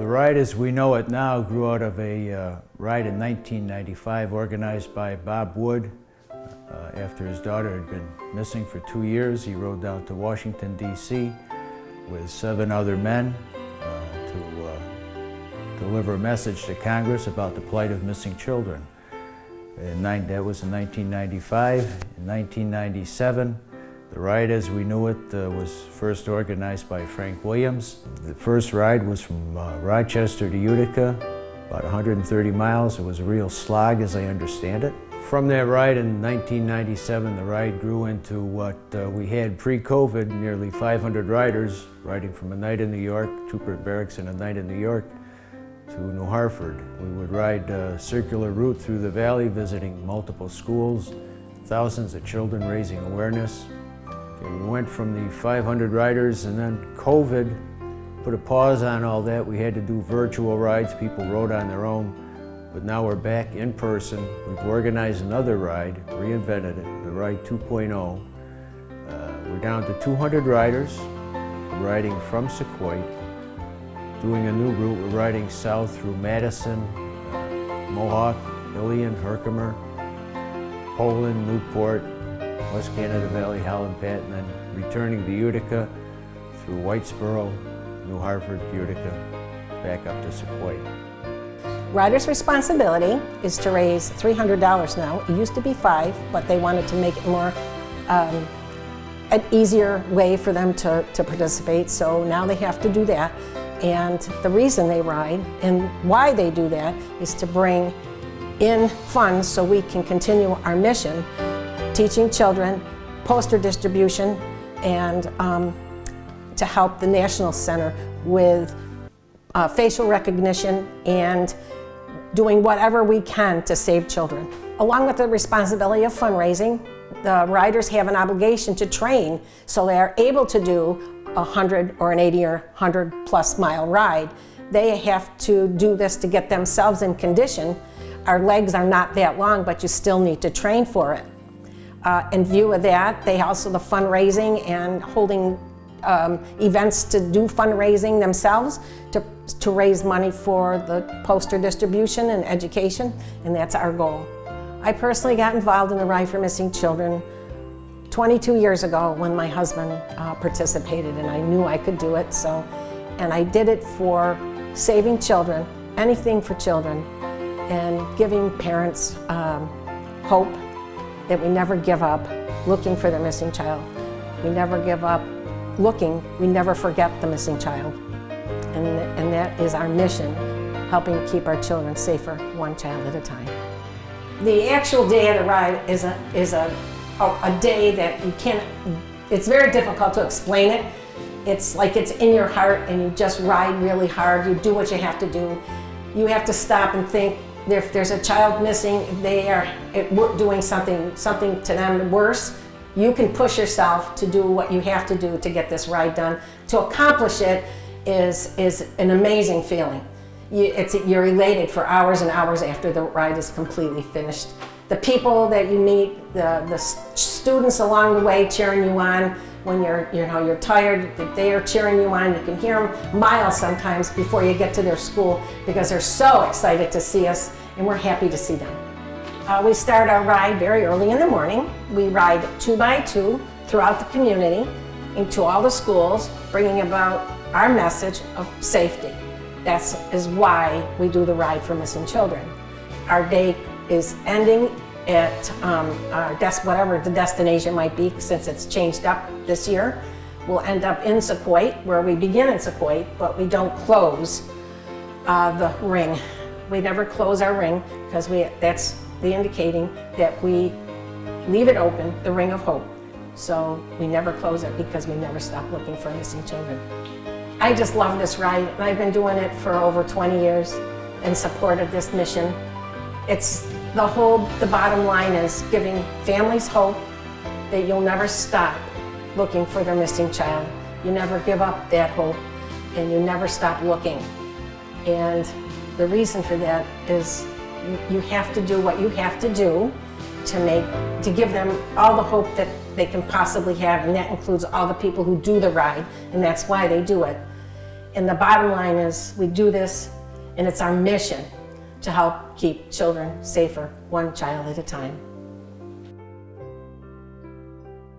The ride as we know it now grew out of a ride in 1995 organized by Bob Wood. After his daughter had been missing for 2 years, he rode down to Washington, D.C. with 7 other men to deliver a message to Congress about the plight of missing children. That was in 1995. In 1997, the ride as we knew it was first organized by Frank Williams. The first ride was from Rochester to Utica, about 130 miles. It was a real slog as I understand it. From that ride in 1997, the ride grew into what we had pre-COVID, nearly 500 riders riding from a night in New York, Troopers Barracks and a night in New York, to New Hartford. We would ride a circular route through the valley, visiting multiple schools, thousands of children, raising awareness. We went from the 500 riders, and then COVID put a pause on all that. We had to do virtual rides. People rode on their own, but now we're back in person. We've organized another ride, reinvented it, the Ride 2.0. We're down to 200 riders riding from Sequoia, doing a new route. We're riding south through Madison, Mohawk, Ilion, Herkimer, Poland, Newport, West Canada Valley, Holland Pat, and then returning to Utica through Whitesboro, New Hartford, Utica, back up to Sequoia. Riders' responsibility is to raise $300 now. It used to be $5, but they wanted to make it more an easier way for them to participate, so now they have to do that. And the reason they ride and why they do that is to bring in funds so we can continue our mission, teaching children, poster distribution, and to help the National Center with facial recognition and doing whatever we can to save children. Along with the responsibility of fundraising, the riders have an obligation to train so they are able to do a 100 or an 80 or 100 plus mile ride. They have to do this to get themselves in condition. Our legs are not that long, but you still need to train for it. In view of that, they also the fundraising and holding events to do fundraising themselves to raise money for the poster distribution and education, and that's our goal. I personally got involved in the Ride for Missing Children 22 years ago when my husband participated, and I knew I could do it. And I did it for saving children, anything for children, and giving parents hope that we never give up looking for their missing child. We never give up looking, we never forget the missing child. And that is our mission, helping keep our children safer, one child at a time. The actual day of the ride is a day that you can't, it's very difficult to explain it. It's like it's in your heart and you just ride really hard, you do what you have to do. You have to stop and think, if there's a child missing, they are doing something to them worse, you can push yourself to do what you have to do to get this ride done. To accomplish it is an amazing feeling. You're elated for hours and hours after the ride is completely finished. The people that you meet, the students along the way cheering you on when you're tired, they are cheering you on. You can hear them miles sometimes before you get to their school because they're so excited to see us, and we're happy to see them. We start our ride very early in the morning. We ride 2 by 2 throughout the community into all the schools, bringing about our message of safety. That is why we do the Ride for Missing Children. Our day is ending at whatever the destination might be, since it's changed up this year. We'll end up in Sequoia, where we begin in Sequoia, but we don't close the ring. We never close our ring because that's the indicating that we leave it open, the ring of hope. So we never close it because we never stop looking for missing children. I just love this ride, and I've been doing it for over 20 years in support of this mission. The bottom line is giving families hope that you'll never stop looking for their missing child. You never give up that hope, and you never stop looking. And the reason for that is you have to do what you have to do to give them all the hope that they can possibly have, and that includes all the people who do the ride, and that's why they do it. And the bottom line is we do this, and it's our mission to help keep children safer, one child at a time.